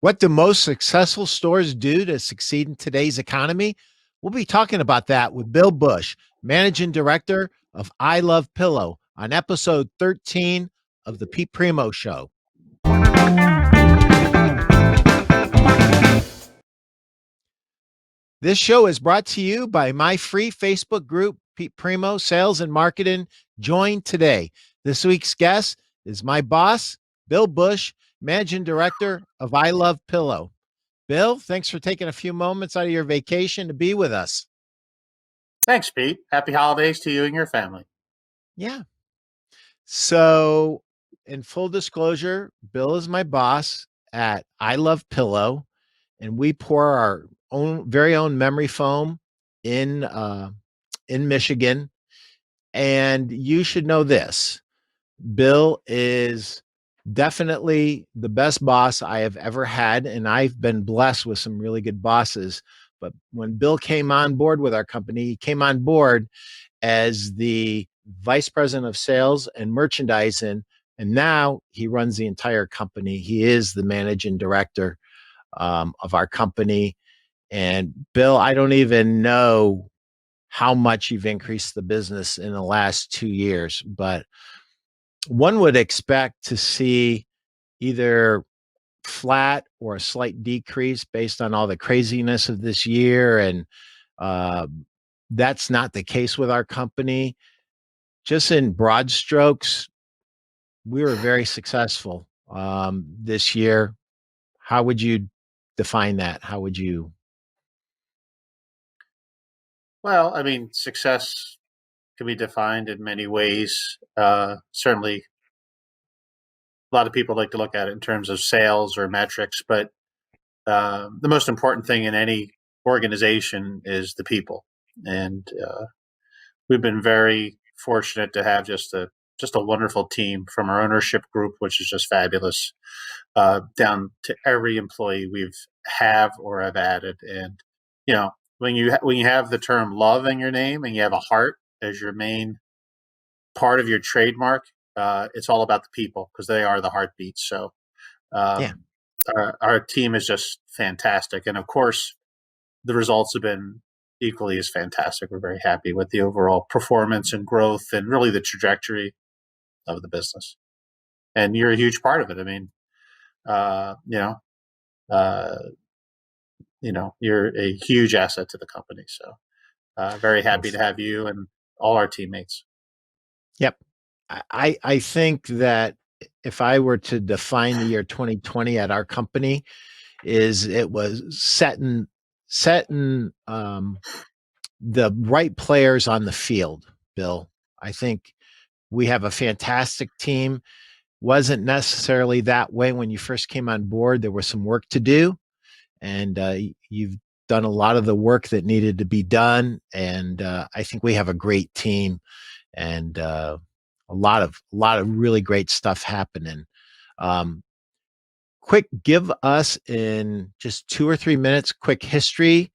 What do most successful stores do to succeed in today's economy? We'll be talking about that with Bill Bush, Managing Director of I Love Pillow, on episode 13 of the Pete Primeau Show. This show is brought to you by my free Facebook group, Pete Primeau Sales and Marketing. Join today. This week's guest is my boss, Bill Bush, Managing Director of I Love Pillow. Bill, thanks for taking a few moments out of your vacation to be with us. Thanks, Pete. Happy holidays to you and your family. Yeah. So, in full disclosure, Bill is my boss at I Love Pillow, and we pour our own very own memory foam in Michigan. And you should know this: Bill is definitely the best boss I have ever had, and I've been blessed with some really good bosses. But when Bill came on board with our company, he came on board as the vice president of sales and merchandising, and now he runs the entire company. He is the managing director of our company. And Bill, I don't even know how much you've increased the business in the last 2 years, but one would expect to see either flat or a slight decrease based on all the craziness of this year. And uh, that's not the case with our company. Just in broad strokes, we were very successful this year. How would you define that? How would you? Well, I mean, success can be defined in many ways. Certainly, a lot of people like to look at it in terms of sales or metrics, but the most important thing in any organization is the people. And we've been very fortunate to have just a wonderful team from our ownership group, which is just fabulous, down to every employee we've have or have added. And you know, when you have the term love in your name and you have a heart as your main part of your trademark, it's all about the people because they are the heartbeat. So Yeah. um, our team is just fantastic, and of course, the results have been equally as fantastic. We're very happy with the overall performance and growth, and really the trajectory of the business. And you're a huge part of it. I mean, uh, you know, uh, you're a huge asset to the company. So very Well, happy to have you and all our teammates. yep. I think that if I were to define the year 2020 at our company, is it was setting the right players on the field. Bill, I think we have a fantastic team. Wasn't necessarily that way when you first came on board. There was some work to do, and you've done a lot of the work that needed to be done. And I think we have a great team, and a lot of really great stuff happening. Um, quick, give us in just 2 or 3 minutes, quick history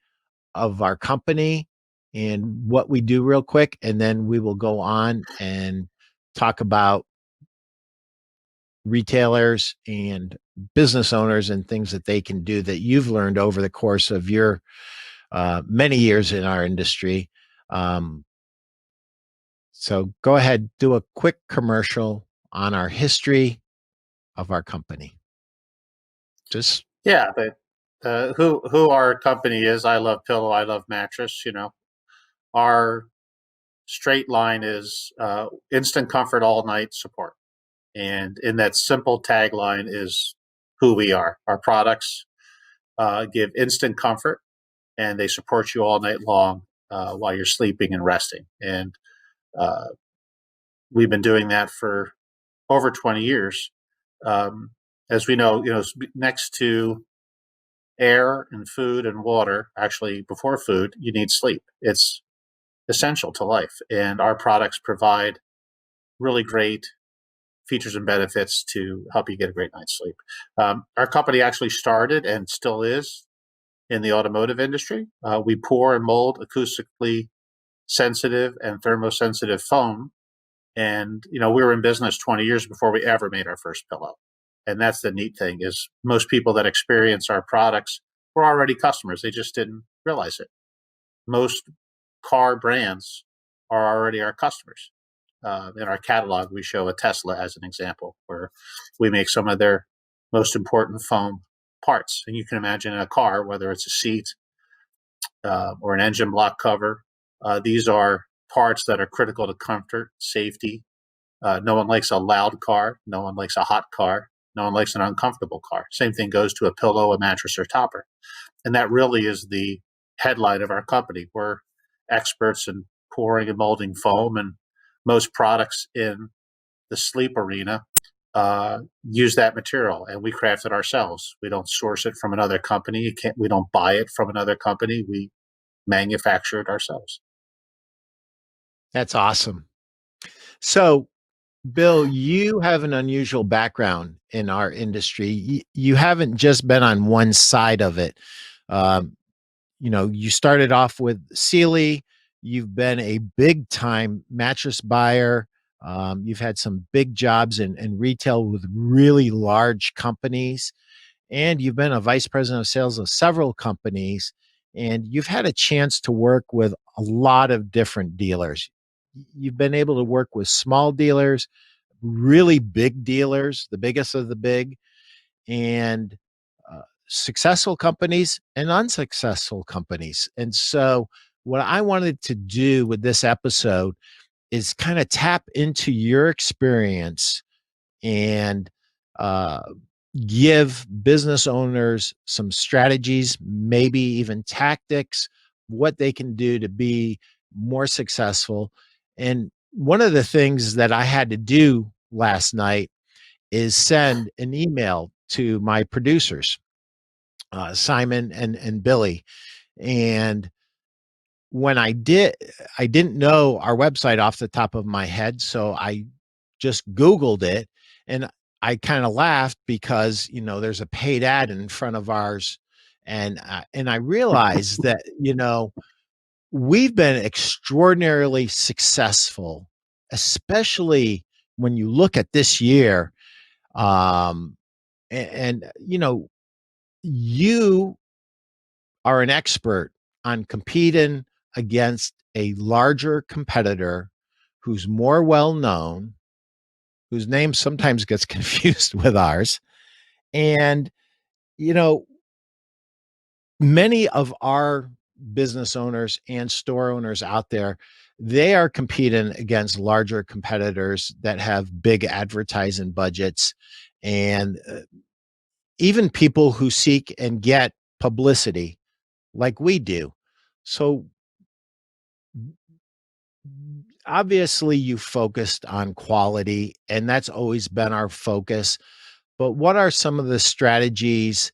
of our company and what we do, real quick, and then we will go on and talk about retailers and business owners and things that they can do that you've learned over the course of your many years in our industry. Um, so go ahead, do a quick commercial on our history of our company. Just Yeah, but who our company is? I love pillow. I love mattress. Our straight line is instant comfort, all night support. And in that simple tagline is who we are. Our products give instant comfort, and they support you all night long while you're sleeping and resting. And uh, we've been doing that for over 20 years. Um, as we know, next to air and food and water, actually before food, you need sleep. It's essential to life, and our products provide really great features and benefits to help you get a great night's sleep. Our company actually started and still is in the automotive industry. We pour and mold acoustically sensitive and thermosensitive foam. And, we were in business 20 years before we ever made our first pillow. And that's the neat thing is most people that experience our products were already customers. They just didn't realize it. Most car brands are already our customers. In our catalog, we show a Tesla as an example, where we make some of their most important foam parts. And you can imagine in a car, whether it's a seat or an engine block cover, these are parts that are critical to comfort, safety. No one likes a loud car. No one likes a hot car. No one likes an uncomfortable car. Same thing goes to a pillow, a mattress, or topper. And that really is the headline of our company. We're experts in pouring and molding foam, and most products in the sleep arena use that material, and we craft it ourselves. We don't source it from another company. We don't buy it from another company. We manufacture it ourselves. That's awesome. So, Bill, you have an unusual background in our industry. You haven't just been on one side of it. Um, you started off with Sealy. You've been a big time mattress buyer. You've had some big jobs in retail with really large companies, and you've been a vice president of sales of several companies. And you've had a chance to work with a lot of different dealers. You've been able to work with small dealers, really big dealers, the biggest of the big, and successful companies and unsuccessful companies. And so, what I wanted to do with this episode is kind of tap into your experience and uh, give business owners some strategies, maybe even tactics, what they can do to be more successful. And one of the things that I had to do last night is send an email to my producers, Simon and Billy. And when I didn't know our website off the top of my head, so I just Googled it, and I kind of laughed because there's a paid ad in front of ours, and I realized that we've been extraordinarily successful, especially when you look at this year. Um, and you are an expert on competing against a larger competitor who's more well known, whose name sometimes gets confused with ours. And, you know, many of our business owners and store owners out there, they are competing against larger competitors that have big advertising budgets and even people who seek and get publicity like we do. So obviously you focused on quality, and that's always been our focus. But what are some of the strategies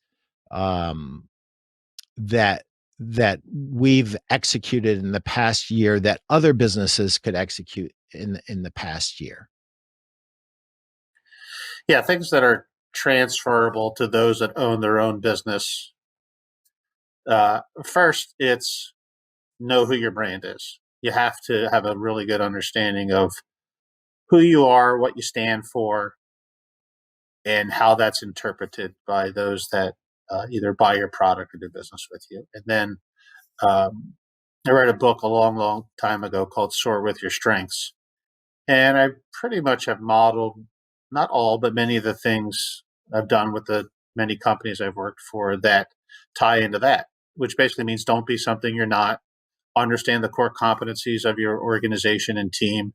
um, that we've executed in the past year that other businesses could execute in the past year? Yeah, things that are transferable to those that own their own business. First, it's know who your brand is. You have to have a really good understanding of who you are, what you stand for, and how that's interpreted by those that either buy your product or do business with you. And then um, I read a book a long, long time ago called Soar with Your Strengths. And I pretty much have modeled, not all, but many of the things I've done with the many companies I've worked for that tie into that, which basically means don't be something you're not, understand the core competencies of your organization and team,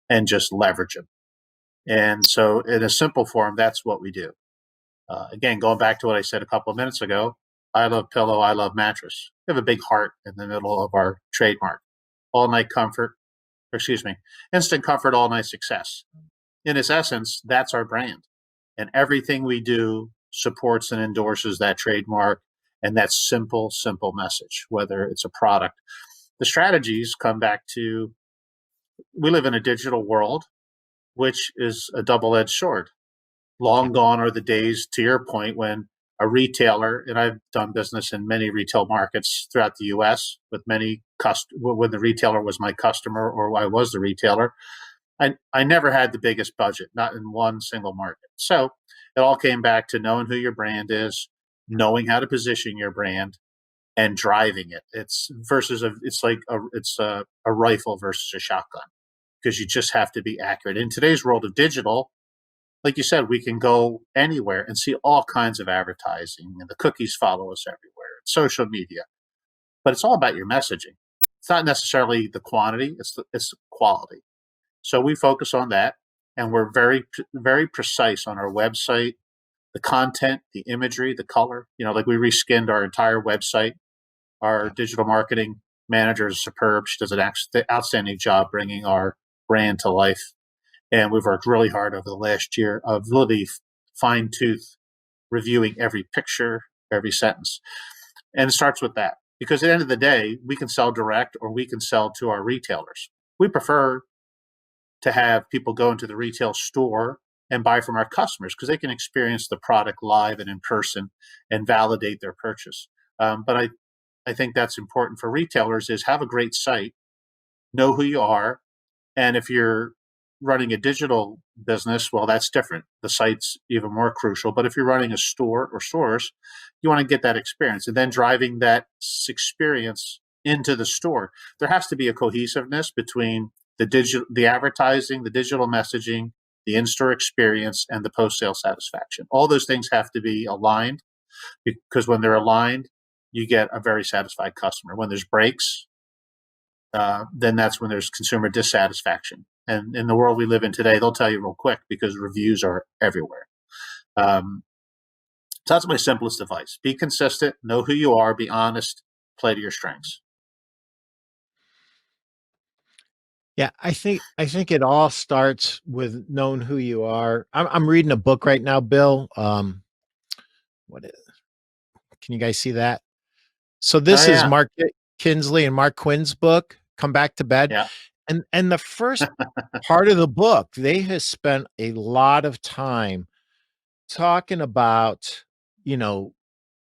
and just leverage them. And so, in a simple form, that's what we do. Again, going back to what I said a couple of minutes ago, I love pillow, I love mattress. We have a big heart in the middle of our trademark. All night comfort, instant comfort, all night success. In its essence, that's our brand. And everything we do supports and endorses that trademark and that simple, simple message, whether it's a product. The strategies come back to we live in a digital world, which is a double edged sword. Long gone are the days, to your point, when a retailer, and I've done business in many retail markets throughout the US with many when the retailer was my customer or I was the retailer, I never had the biggest budget, not in one single market. So it all came back to knowing who your brand is, knowing how to position your brand, and driving it. It's like a rifle versus a shotgun, because you just have to be accurate. In today's world of digital, like you said, we can go anywhere and see all kinds of advertising, and the cookies follow us everywhere. Social media, but it's all about your messaging. It's not necessarily the quantity; it's the quality. So we focus on that, and we're very precise on our website, the content, the imagery, the color. Like we reskinned our entire website. Our Yeah. digital marketing manager is superb. She does an outstanding job bringing our brand to life. And we've worked really hard over the last year of really fine tooth reviewing every picture, every sentence. And it starts with that, because at the end of the day, we can sell direct or we can sell to our retailers. We prefer to have people go into the retail store and buy from our customers, because they can experience the product live and in person and validate their purchase. But I think that's important for retailers, is have a great site, know who you are. And if you're running a digital business, well, that's different. The site's even more crucial. But if you're running a store or stores, you want to get that experience, and then driving that experience into the store. There has to be a cohesiveness between the advertising, the digital messaging, the in-store experience, and the post-sale satisfaction. All those things have to be aligned, because when they're aligned, you get a very satisfied customer. When there's breaks, then that's when there's consumer dissatisfaction. And in the world we live in today, they'll tell you real quick, because reviews are everywhere. Um, so that's my simplest advice. Be consistent, know who you are, be honest, play to your strengths. Yeah, I think it all starts with knowing who you are. I'm reading a book right now, Bill. What is, can you guys see that? So Oh, this is yeah. Mark Kinsley and Mark Quinn's book, Come Back to Bed. Yeah. And the first part of the book, they have spent a lot of time talking about, you know,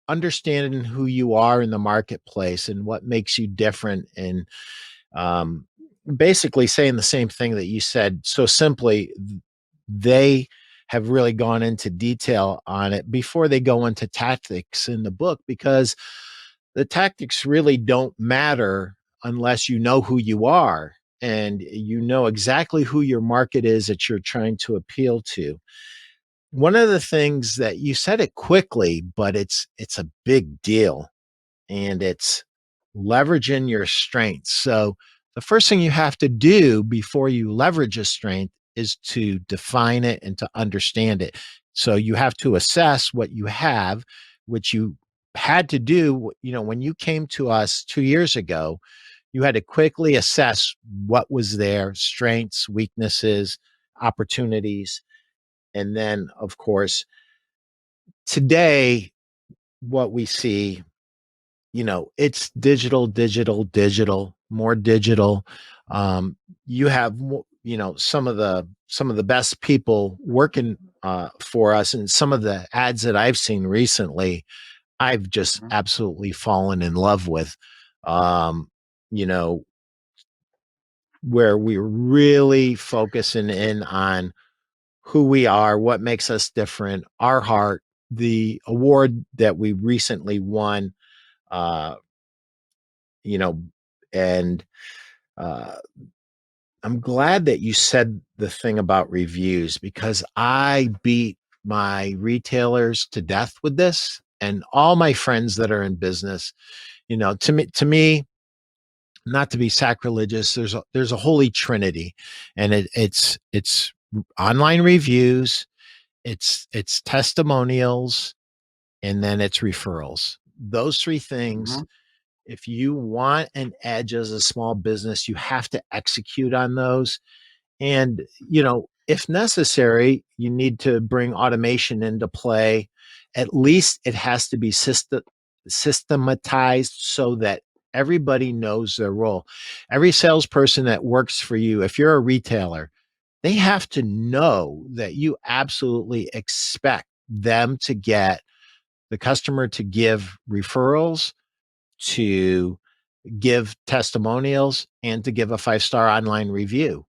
understanding who you are in the marketplace and what makes you different, and um, basically saying the same thing that you said so simply. They have really gone into detail on it before they go into tactics in the book, because the tactics really don't matter unless you know who you are and you know exactly who your market is that you're trying to appeal to. One of the things that you said it quickly, but it's a big deal, and it's leveraging your strengths. So the first thing you have to do before you leverage a strength is to define it and to understand it. So you have to assess what you have, which you had to do, when you came to us 2 years ago. You had to quickly assess what was there, strengths, weaknesses, opportunities, and then of course today what we see, it's digital, digital, digital, more digital. You have, some of the best people working for us, and some of the ads that I've seen recently, I've just Mhm. absolutely fallen in love with. Um, you know, where we're really focusing in on who we are, what makes us different, our heart. The award that we recently won, uh, you know, and uh, I'm glad that you said the thing about reviews, because I beat my retailers to death with this, and all my friends that are in business. To me, not to be sacrilegious, there's a holy trinity, and it's online reviews, it's testimonials, and then it's referrals. Those three things, Mhm. if you want an edge as a small business, you have to execute on those. And, if necessary, you need to bring automation into play. At least it has to be systematized so that everybody knows their role. Every salesperson that works for you, if you're a retailer, they have to know that you absolutely expect them to get the customer to give referrals, to give testimonials, and to give a 5-star online review.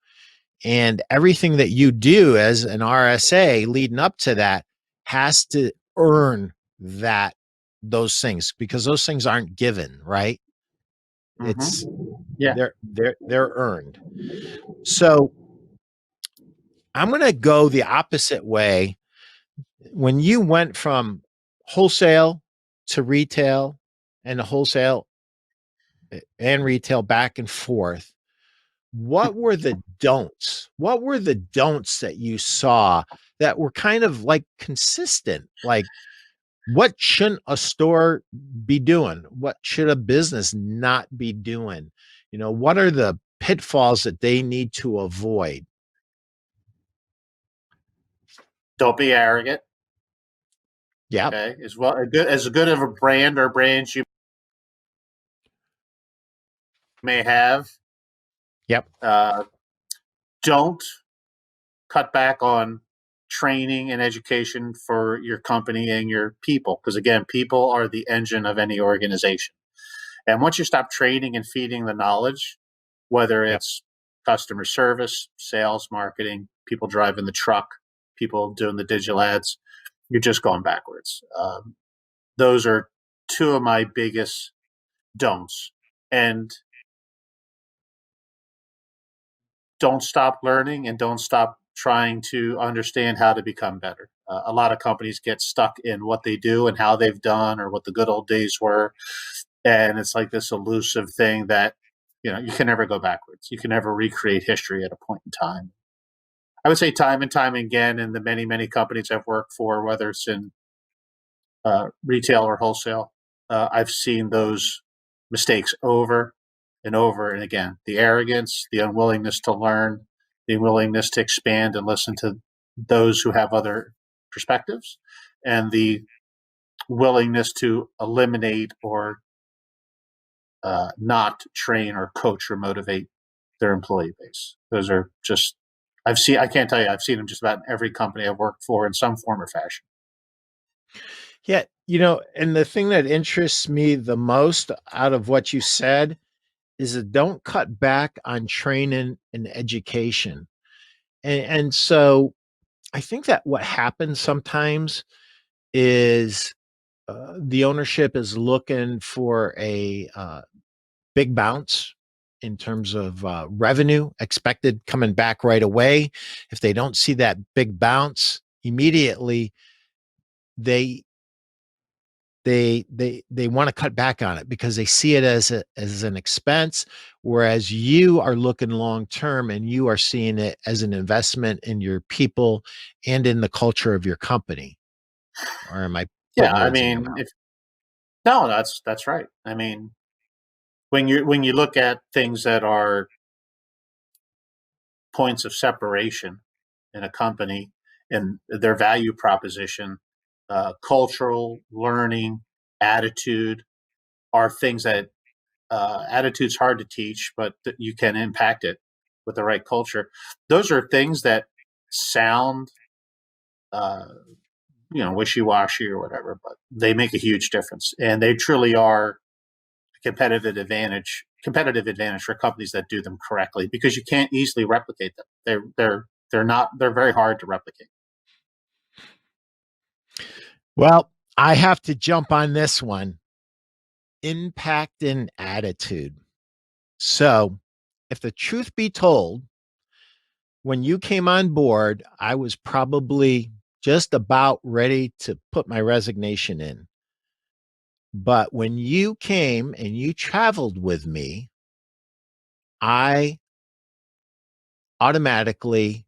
And everything that you do as an RSA leading up to that has to earn that those things, because those things aren't given, right? It's Yeah. they're earned. So I'm going to go the opposite way. When you went from wholesale to retail and wholesale and retail back and forth, what were the don'ts? What were the don'ts that you saw that were kind of like consistent? Like, what shouldn't a store be doing? What should a business not be doing? What are the pitfalls that they need to avoid? Don't be arrogant. Yep. Okay. As good of a brand or brands you may have, Yep. don't cut back on training and education for your company and your people. Because again, people are the engine of any organization. And once you stop training and feeding the knowledge, whether Yep. it's customer service, sales, marketing, people driving the truck, people doing the digital ads, you're just going backwards. Those are two of my biggest don'ts. And don't stop learning and don't stop trying to understand how to become better. A lot of companies get stuck in what they do and how they've done or what the good old days were. And it's like this elusive thing that, you can never go backwards. You can never recreate history at a point in time. I would say time and time again in the many, many companies I've worked for, whether it's in retail or wholesale, I've seen those mistakes over and over and again. The arrogance, the unwillingness to learn, the willingness to expand and listen to those who have other perspectives, and the willingness to eliminate or not train or coach or motivate their employee base. Those are just I can't tell you, I've seen them just about in every company I've worked for in some form or fashion. Yeah. And the thing that interests me the most out of what you said is that don't cut back on training and education. And so I think that what happens sometimes is the ownership is looking for a big bounce in terms of revenue expected coming back right away. If they don't see that big bounce immediately, they they want to cut back on it because they see it as an expense, whereas you are looking long term and you are seeing it as an investment in your people and in the culture of your company. Or am I Yeah, putting I words in your mean, mouth? if no, that's right. I mean, when you look at things that are points of separation in a company and their value proposition, cultural learning, attitude are things that attitude's hard to teach, but you can impact it with the right culture. Those are things that sound, uh, wishy-washy or whatever, but they make a huge difference, and they truly are competitive advantage for companies that do them correctly because you can't easily replicate them. They're very hard to replicate. Well, I have to jump on this one. Impact and attitude. So, if the truth be told, when you came on board, I was probably just about ready to put my resignation in. But when you came and you traveled with me, I automatically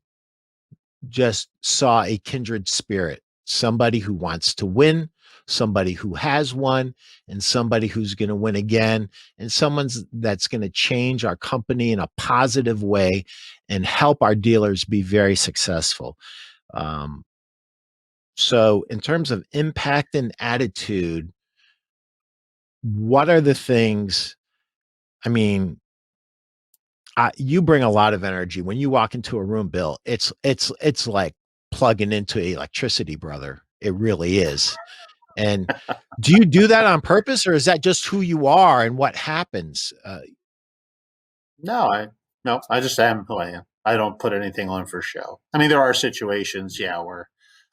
just saw a kindred spirit, somebody who wants to win, somebody who has won, and somebody who's going to win again, and someone's that's going to change our company in a positive way and help our dealers be very successful. Um, so, in terms of impact and attitude, what are the things? I mean, you bring a lot of energy when you walk into a room, Bill. It's like plugging into electricity, brother. It really is. And do you do that on purpose, or is that just who you are and what happens? No, I just am who I am. I don't put anything on for show. I mean, there are situations, yeah, where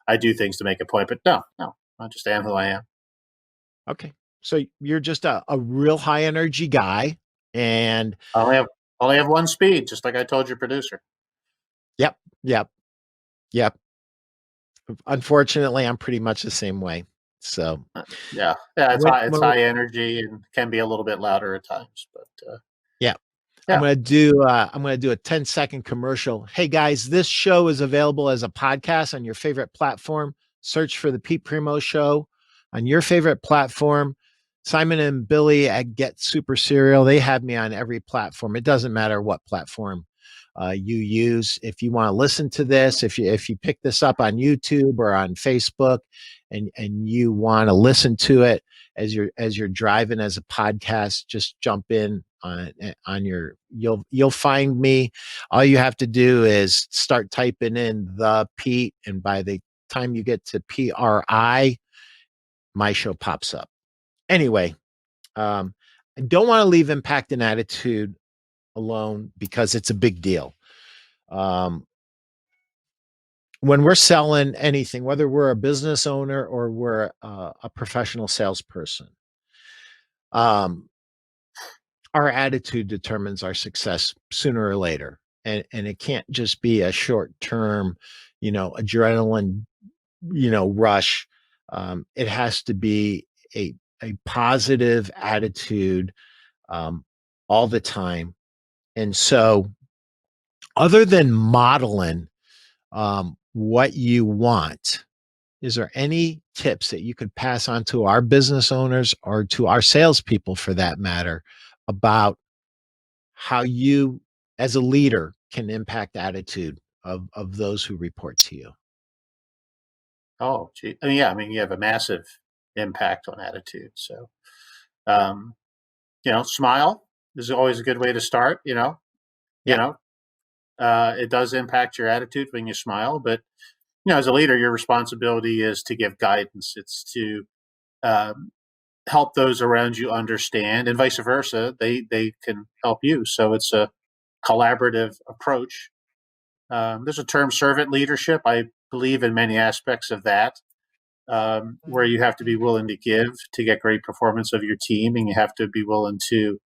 I do things to make a point, but no, I just am who I am. Okay. So you're just a real high energy guy. And I only have one speed, just like I told your producer. yep, yep, yep. Unfortunately, I'm pretty much the same way. So Yeah, it's when, high. It's when high energy and can be a little bit louder at times, but yeah, yeah. I'm gonna do a 10-second commercial. Hey guys, this show is available as a podcast on your favorite platform. Search for the Pete Primeau Show on your favorite platform. Simon and Billy at Get Super Serial, they have me on every platform. It doesn't matter what platform you use. If you want to listen to this, if you pick this up on YouTube or on Facebook, and you want to listen to it as you're driving as a podcast, just jump in on your you'll find me. All you have to do is start typing in the Pete, and by the time you get to PRI, my show pops up. Anyway, I don't want to leave impact and attitude alone because it's a big deal. Um, when we're selling anything, whether we're a business owner or we're a professional salesperson, um, our attitude determines our success sooner or later. And it can't just be a short term, adrenaline, rush. It has to be a positive attitude all the time. And so, other than modeling what you want, is there any tips that you could pass on to our business owners or to our salespeople for that matter about how you, as a leader, can impact attitude of those who report to you? Oh, gee. I mean, yeah. I mean, you have a massive impact on attitude. So, um, smile is always a good way to start. You Yeah. know, it does impact your attitude when you smile, but as a leader, your responsibility is to give guidance. It's to um, help those around you understand, and vice versa. They can help you. So it's a collaborative approach. There's a term, servant leadership. I believe in many aspects of that, where you have to be willing to give to get great performance of your team, and you have to be willing to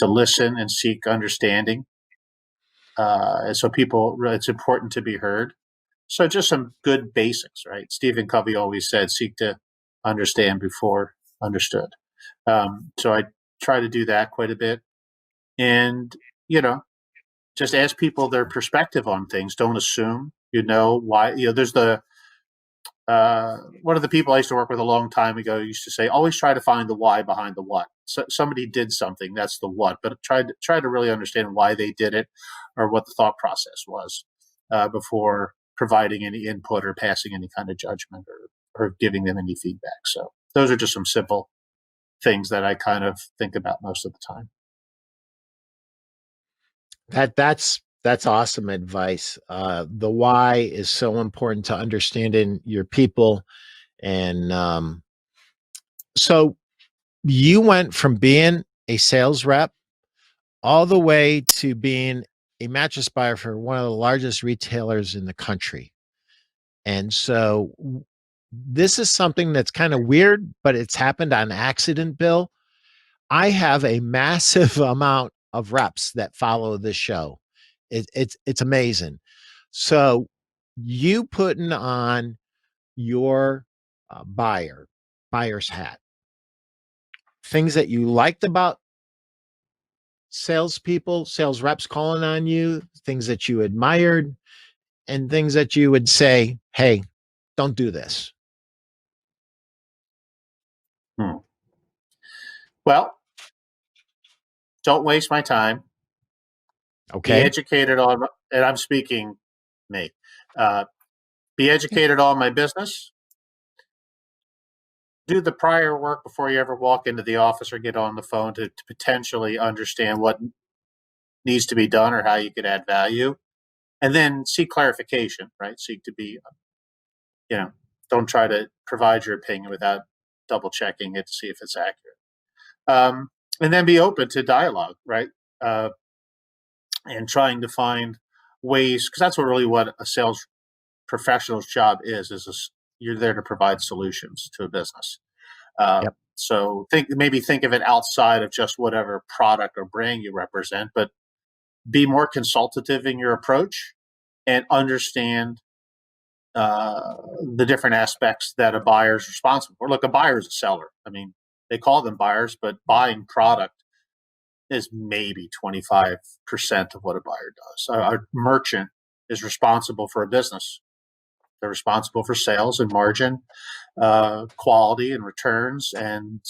listen and seek understanding. And so it's important to be heard. So just some good basics, right? Stephen Covey always said, "Seek to understand before understood." So I try to do that quite a bit, and you know, just ask people their perspective on things. Don't assume you know why. There's the one of the people I used to work with a long time ago used to say, always try to find the why behind the what. So somebody did something, that's the what, but try to really understand why they did it or what the thought process was before providing any input or passing any kind of judgment or giving them any feedback. So those are just some simple things that I kind of think about most of the time. That's awesome advice. The why is so important to understanding your people. And so you went from being a sales rep all the way to being a mattress buyer for one of the largest retailers in the country. And so this is something that's kind of weird, but it's happened on accident, Bill. I have a massive amount of reps that follow this show. It's amazing. So you putting on your buyer's hat, things that you liked about salespeople, sales reps calling on you, things that you admired, and things that you would say, "Hey, don't do this." Hmm. Well, don't waste my time. Be Okay. educated on, and I'm speaking me. Uh, be Yeah. educated on my business. Do the prior work before you ever walk into the office or get on the phone to potentially understand what needs to be done or how you could add value, and then seek clarification. Right? Seek to be, you know, don't try to provide your opinion without double checking it to see if it's accurate. Um, and then be open to dialogue. Right? And trying to find ways, because that's really what a sales professional's job is you're there to provide solutions to a business. Yep. So think of it outside of just whatever product or brand you represent, but be more consultative in your approach and understand the different aspects that a buyer is responsible for. Look, a buyer is a seller. I mean, they call them buyers, but buying product is maybe 25% of what a buyer does. A merchant is responsible for a business. They're responsible for sales and margin, quality and returns, and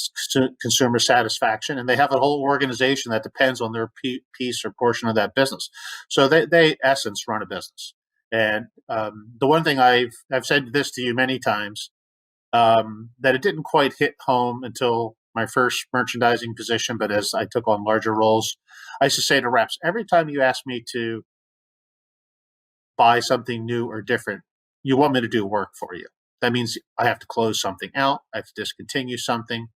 consumer satisfaction. And they have a whole organization that depends on their piece or portion of that business. So they essence, run a business. And the one thing I've said this to you many times, that it didn't quite hit home until my first merchandising position, but as I took on larger roles, I used to say to reps, every time you ask me to buy something new or different, you want me to do work for you. That means I have to close something out. I have to discontinue something.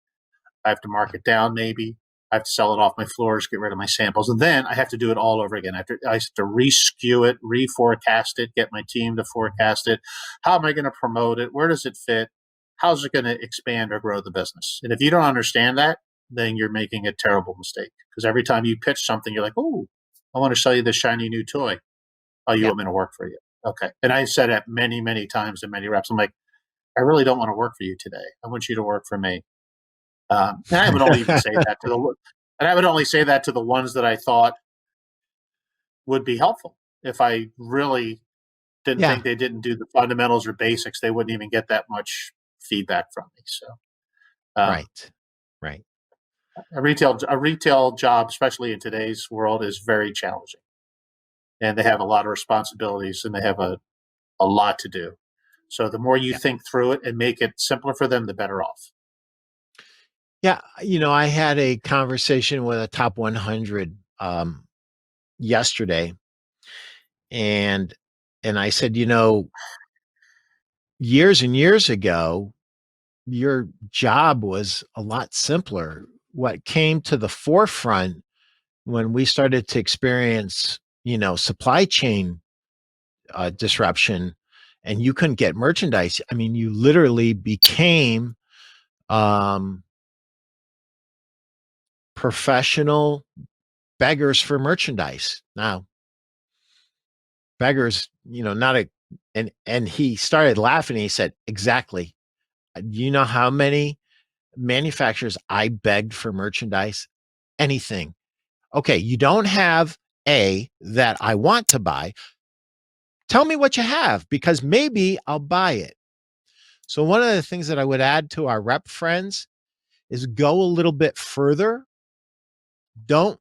I have to mark it down maybe. I have to sell it off my floors, get rid of my samples. And then I have to do it all over again. I have to re-skew it, reforecast it, get my team to forecast it. How am I going to promote it? Where does it fit? How's it going to expand or grow the business? And if you don't understand that, then you're making a terrible mistake. Because every time you pitch something, you're like, oh, I want to sell you this shiny new toy. Oh, you Yep. want me to work for you? Okay. And I said that many, many times in many reps. I'm like, I really don't want to work for you today. I want you to work for me. And I would only even say that to the ones that I thought would be helpful. If I really didn't Yeah. think they didn't do the fundamentals or basics, they wouldn't even get that much feedback from me. So, Right. Right. a retail job, especially in today's world, is very challenging, and they have a lot of responsibilities, and they have a lot to do. So the more you Yeah. think through it and make it simpler for them, the better off. Yeah. I had a conversation with a top 100 yesterday, and I said, years and years ago, your job was a lot simpler. What came to the forefront when we started to experience, supply chain disruption, and you couldn't get merchandise. I mean, you literally became um, professional beggars for merchandise. Now, beggars, not a, and he started laughing. And he said, "Exactly. Do you know how many manufacturers I begged for merchandise? Anything. Okay, you don't have A that I want to buy. Tell me what you have because maybe I'll buy it." So, one of the things that I would add to our rep friends is go a little bit further. Don't,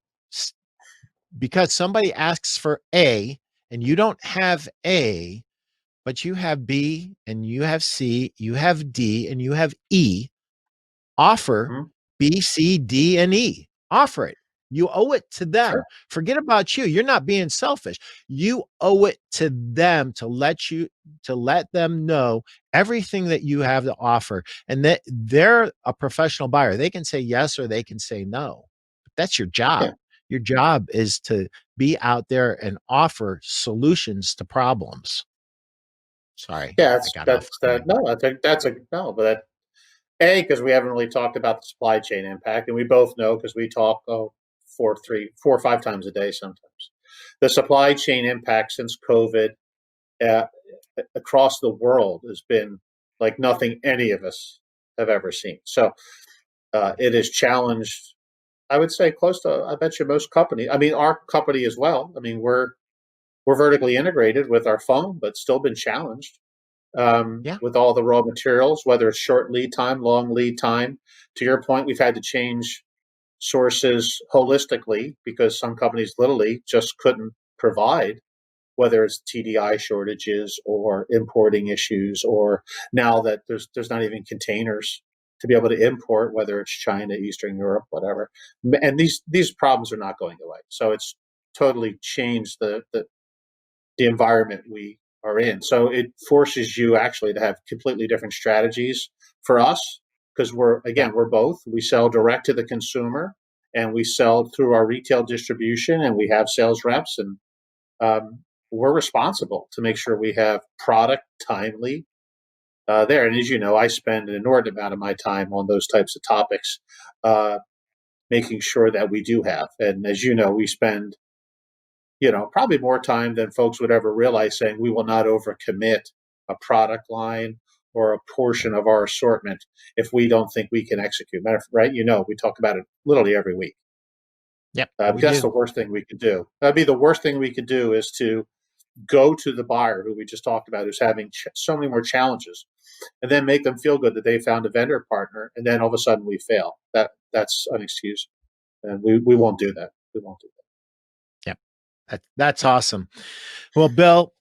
because somebody asks for A and you don't have A, but you have B and you have C, you have D and you have E. Offer Mhm. B, C, D, and E. Offer it. You owe it to them. Sure. Forget about you. You're not being selfish. You owe it to them to let them know everything that you have to offer, and that they're a professional buyer. They can say yes or they can say no. But that's your job. Yeah. Your job is to be out there and offer solutions to problems. Sorry, Yeah. I got off That's that. track. No, I think that's a no, but A, because we haven't really talked about the supply chain impact, and we both know because we talk 4 or 5 times a day sometimes. The supply chain impact since COVID uh, across the world has been like nothing any of us have ever seen. So it has challenged, I would say, close to, I bet you, most companies. I mean, our company as well. I mean, we're vertically integrated with our phone, but still been challenged Yeah, with all the raw materials, whether it's short lead time, long lead time. To your point, we've had to change sources holistically because some companies literally just couldn't provide, whether it's TDI shortages or importing issues, or now that there's not even containers to be able to import, whether it's China, Eastern Europe, whatever. And these problems are not going away. So it's totally changed the environment we are in. So it forces you actually to have completely different strategies for us because yeah, we're both. We sell direct to the consumer and we sell through our retail distribution and we have sales reps and we're responsible to make sure we have product timely there. And as you know, I spend an inordinate amount of my time on those types of topics, making sure that we do have. And as you know, we spend, probably more time than folks would ever realize saying we will not overcommit a product line or a portion of our assortment if we don't think we can execute. Right? We talk about it literally every week. Yep. That's the worst thing we could do. That'd be the worst thing we could do, is to go to the buyer who we just talked about, who's having so many more challenges, and then make them feel good that they found a vendor partner, and then all of a sudden we fail. That's unexcusable, and we won't do that. We won't do that. Yep. That's awesome. Well, Bill,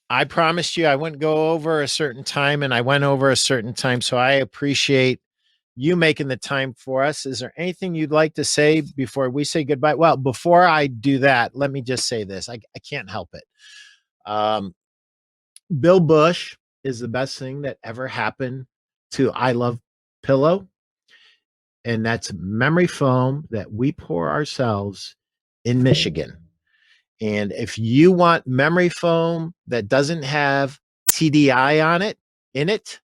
I promised you I wouldn't go over a certain time, and I went over a certain time. So I appreciate you making the time for us. Is there anything you'd like to say before we say goodbye? Well, before I do that, let me just say this. I can't help it. Bill Bush is the best thing that ever happened to I Love Pillow. And that's memory foam that we pour ourselves in Michigan. And if you want memory foam that doesn't have TDI in it,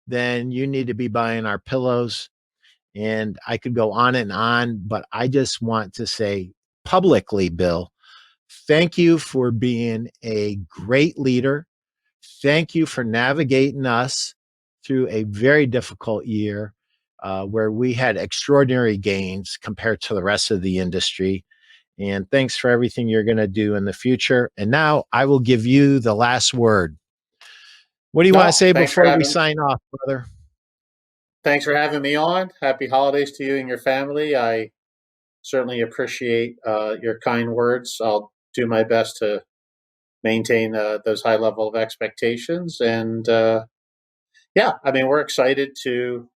then you need to be buying our pillows. And I could go on, but I just want to say publicly, Bill, thank you for being a great leader. Thank you for navigating us through a very difficult year where we had extraordinary gains compared to the rest of the industry. And thanks for everything you're going to do in the future. And now I will give you the last word. What do you want to say before we sign off, brother? Thanks for having me on. Happy holidays to you and your family. I certainly appreciate your kind words. I'll do my best to maintain those high level of expectations. And we're excited to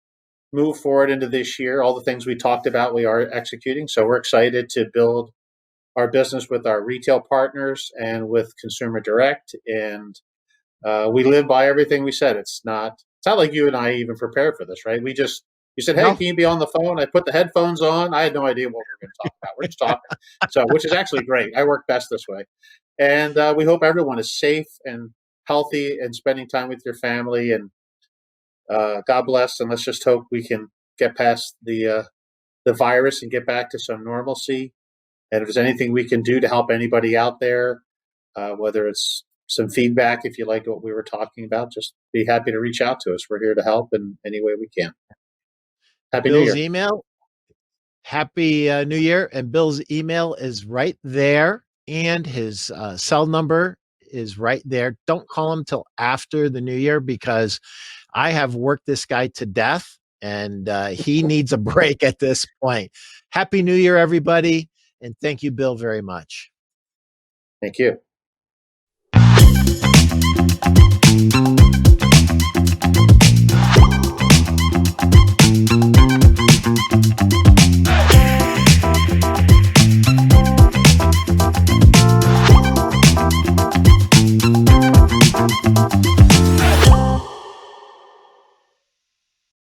move forward into this year. All the things we talked about, we are executing. So we're excited to build our business with our retail partners and with consumer direct. And we live by everything we said. It's not like you and I even prepared for this, right? You said, hey, Can you be on the phone? I put the headphones on. I had no idea what we were going to talk about. We're just talking. So, which is actually great. I work best this way. And we hope everyone is safe and healthy and spending time with your family. And God bless. And let's just hope we can get past the virus and get back to some normalcy. And if there's anything we can do to help anybody out there, whether it's some feedback, if you like what we were talking about, just be happy to reach out to us. We're here to help in any way we can. Happy Bill's New Year. email. Happy New Year. And Bill's email is right there. And his cell number is right there. Don't call him till after the New Year, because I have worked this guy to death, and he needs a break at this point. Happy New Year, everybody. And thank you, Bill, very much. Thank you.